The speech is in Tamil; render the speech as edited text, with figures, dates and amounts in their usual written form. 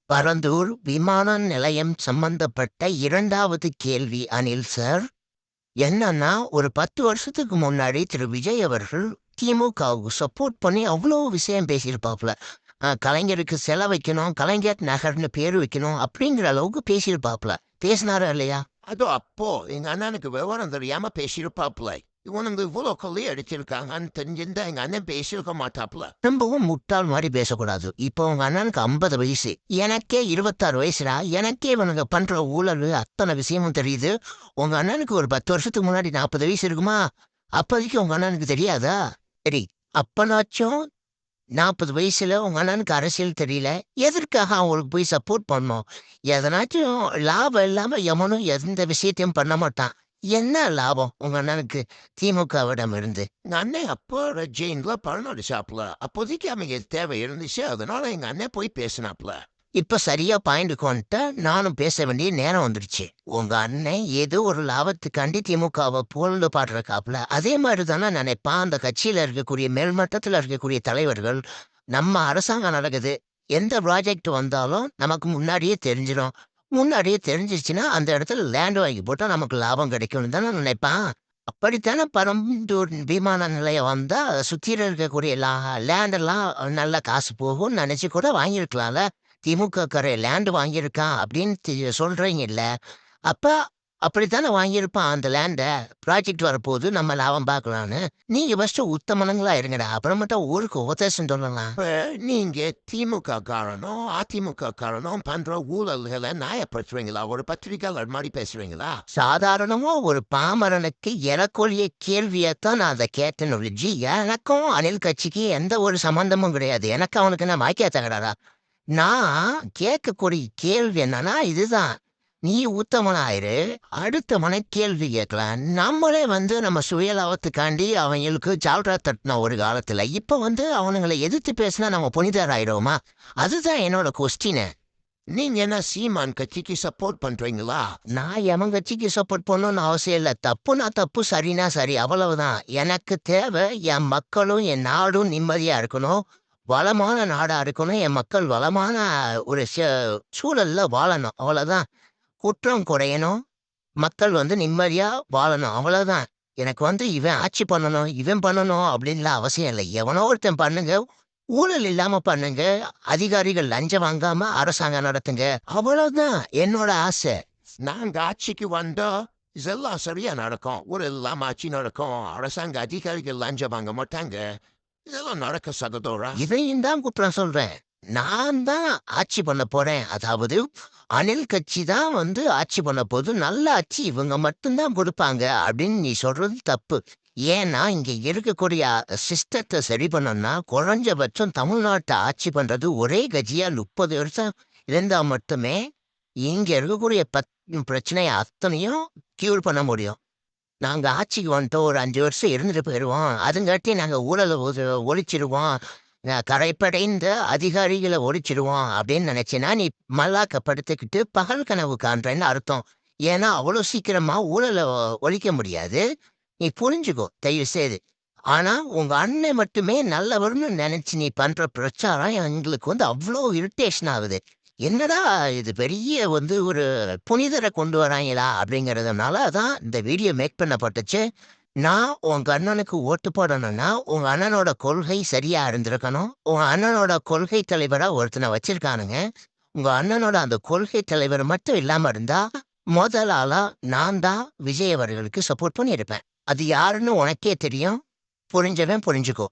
பரந்தூர் விமான நிலையம் சம்பந்தப்பட்ட 2வது கேள்வி அனில் சார். என்னன்னா, ஒரு 10 வருஷத்துக்கு முன்னாடி திரு விஜய் அவர்கள் திமுகவுக்கு சப்போர்ட் பண்ணி அவ்வளோ விஷயம் பேசியிருப்பாப்புல. கலைஞருக்கு சிலை வைக்கணும், கலைஞர் நகர்னு பேர் வைக்கணும் அப்படிங்கிற அளவுக்கு பேசியிருப்பாப்புல. பேசினாரா இல்லையா? அது அப்போ எங்க அண்ணனுக்கு விவரம் தெரியாம பேசியிருப்பாப்புல. இவனுங்க இவ்வளோ கொள்ளை அடிச்சிருக்காங்கன்னு தெரிஞ்சிருந்தா எங்க அண்ணன் பேசியிருக்க மாட்டாப்புல. ரொம்பவும் முட்டாள் மாதிரி பேசக்கூடாது. இப்போ உங்க அண்ணனுக்கு 50 வயசு, எனக்கே 26 வயசுடா. எனக்கே இவனுங்க பண்ற ஊழல் அத்தனை விஷயமும் தெரியுது. உங்க அண்ணனுக்கு ஒரு 10 வருஷத்துக்கு முன்னாடி 40 வயசு இருக்குமா? அப்போதைக்கு உங்க அண்ணனுக்கு தெரியாதா? சரி, அப்பனாச்சும் 40 வயசுல உங்க அண்ணனுக்கு அரசியல் தெரியல, எதற்காக அவங்களுக்கு போய் சப்போர்ட் பண்ணணும்? எதனாச்சும் லாபம் இல்லாம எவனும் எந்த விஷயத்தையும் பண்ண மாட்டான். என்ன லாபம் உங்க அண்ணனுக்கு திமுகவிடம் இருந்து? எங்க அண்ணன் அப்போ ஜெயின்ல பணம் அடிச்சாப்புல. அப்போதைக்கு அவங்க தேவை இருந்துச்சு, அதனால எங்க அண்ணன் போய் பேசினாப்புல. இப்ப சரியா பாயிண்ட்டுக்கு வந்துட்ட. நானும் பேச வேண்டிய நேரம் வந்துருச்சு. உங்க அண்ணன் ஏதோ ஒரு லாபத்துக்காண்டி திமுகவை புகழ்ந்து பாடுறக்காப்புல. அதே மாதிரி தானே நினைப்பான் அந்த கட்சியில இருக்கக்கூடிய மேல்மட்டத்துல இருக்கக்கூடிய தலைவர்கள். நம்ம அரசாங்கம் நடக்குது, எந்த ப்ராஜெக்ட் வந்தாலும் நமக்கு முன்னாடியே தெரிஞ்சிடும். முன்னாடியே தெரிஞ்சிருச்சுன்னா அந்த இடத்துல லேண்ட் வாங்கி போட்டா நமக்கு லாபம் கிடைக்கும்னு தானே நினைப்பான். அப்படித்தானே பரந்தூர் விமான நிலையம் வந்தா சுத்தியில இருக்கக்கூடிய லேண்டெல்லாம் நல்ல காசு போகும்னு நினைச்சு கூட வாங்கியிருக்கலாம்ல. திமுக காரன் லேண்ட் வாங்கியிருக்கான் அப்படின்னு சொல்றீங்கல்ல. அப்ப அப்படித்தானே வாங்கியிருப்பான் அந்த லேண்ட. ப்ராஜெக்ட் வரப்போகுது, நம்ம லாபம் பார்க்கலான்னு. நீங்க ஃபர்ஸ்ட் உத்தமனங்களா இருங்கடா, அப்புறமேட்டா ஊருக்கு உபதேசம் சொல்லலாம். இப்ப நீங்க திமுக காரனும் அதிமுக காரனும் பண்ற ஊழல்களை நியாயப்படுத்துறீங்களா? ஒரு பத்திரிகையாளர் மாதிரி பேசுறீங்களா? சாதாரணமா ஒரு பாமரனுக்கு எனக்குரிய கேள்வியைத்தான் நான் அதை கேட்டேன் ஜி. எனக்கும் அணில் கட்சிக்கு எந்த ஒரு சம்பந்தமும் கிடையாது. எனக்கு அவனுக்கு என்ன வாய்க்கா தகராறா? நான் கேட்கக்கூடிய கேள்வி என்னன்னா இதுதான். நீ உத்தமனாயிரு, அடுத்தவனை கேள்வி கேட்கலாம். நம்மளே நம்ம சுயலாபத்துக்காண்டி அவங்களுக்கு ஜால்ரா தட்டின ஒரு காலத்துல. இப்ப அவனுங்களை எதிர்த்து பேசினா நம்ம புனிதர் ஆயிடுவோமா? அதுதான் என்னோட கொஸ்டின். நீங்க என்ன சீமான் கட்சிக்கு சப்போர்ட் பண்றீங்களா? நான் எவன் கட்சிக்கு சப்போர்ட் பண்ணணும்னு அவசியம் இல்லை. தப்புனா தப்பு, சரினா சரி, அவ்வளவுதான். எனக்கு தேவை என் மக்களும் என் நாடும் நிம்மதியா இருக்கணும். வளமான நாடா இருக்கணும். என் மக்கள் வளமான ஒரு சூழல்ல வாழணும், அவ்வளவுதான். குற்றம் குறையணும், மக்கள் நிம்மதியா வாழணும், அவ்வளவுதான். எனக்கு இவன் ஆட்சி பண்ணணும், இவன் பண்ணணும் அப்படின்லாம் அவசியம் இல்லை. எவனோ ஒருத்தன் பண்ணுங்க, ஊழல் இல்லாம பண்ணுங்க, அதிகாரிகள் லஞ்சம் வாங்காம அரசாங்கம் நடத்துங்க, அவ்வளவுதான் என்னோட ஆசை. நாங்க ஆட்சிக்கு வந்தா இதெல்லாம் சரியா நடக்கும். ஊழல் இல்லாம ஆட்சி நடக்கும். அரசாங்க அதிகாரிகள் லஞ்சம் வாங்க மாட்டாங்க. இதெல்லாம் நடக்க சகோதரா. இதையும் தான் குற்றம் சொல்றேன். நான் தான் ஆட்சி பண்ண போறேன். அதாவது அணில் கட்சி தான் ஆட்சி பண்ண போது, நல்ல ஆட்சி இவங்க மட்டும்தான் கொடுப்பாங்க அப்படின்னு நீ சொல்றது தப்பு. ஏன்னா இங்க இருக்கக்கூடிய சிஸ்டத்தை சரி பண்ணணும்னா குறைஞ்சபட்சம் தமிழ்நாட்டை ஆட்சி பண்றது ஒரே கட்சியா 30 வருஷம் இருந்தா மட்டுமே இங்க இருக்கக்கூடிய பிரச்சனையை அத்தனையும் கியூர் பண்ண முடியும். நாங்க ஆட்சிக்கு வந்துட்டோம், ஒரு 5 வருஷம் இருந்துட்டு போயிடுவோம், அதுங்காட்டி நாங்க ஊழலை ஒழிச்சிடுவோம், கரைப்படைந்த அதிகாரிகளை ஒழிச்சிடுவோம் அப்படின்னு நினைச்சேன்னா நீ மல்லாக்க படுத்துக்கிட்டு பகல் கனவு காண்றேன்னு அர்த்தம். ஏன்னா அவ்வளோ சீக்கிரமா ஊழலை ஒழிக்க முடியாது. நீ புரிஞ்சுக்கோ தயவு செய்து. ஆனா உங்க அண்ணன் மட்டுமே நல்லவர்னு நினைச்சு நீ பண்ற பிரச்சாரம் எங்களுக்கு அவ்வளோ இரிட்டேஷன் ஆகுது. என்னடா இது பெரிய ஒரு புனிதரை கொண்டு வராங்களா அப்படிங்கறதுனால தான் இந்த வீடியோ மேக் பண்ணப்பட்டுச்சு. நான் உங்க அண்ணனுக்கு ஓட்டு போடணும்னா உங்க அண்ணனோட கொள்கை சரியா இருந்திருக்கணும். உங்க அண்ணனோட கொள்கை தலைவரா ஒருத்தனை வச்சிருக்கானுங்க. உங்க அண்ணனோட அந்த கொள்கை தலைவர் மட்டும் இல்லாம இருந்தா முதல் ஆளா நான் தான் விஜய் அவர்களுக்கு சப்போர்ட் பண்ணியிருப்பேன். அது யாருன்னு உனக்கே தெரியும். புரிஞ்சவன் புரிஞ்சுக்கோ.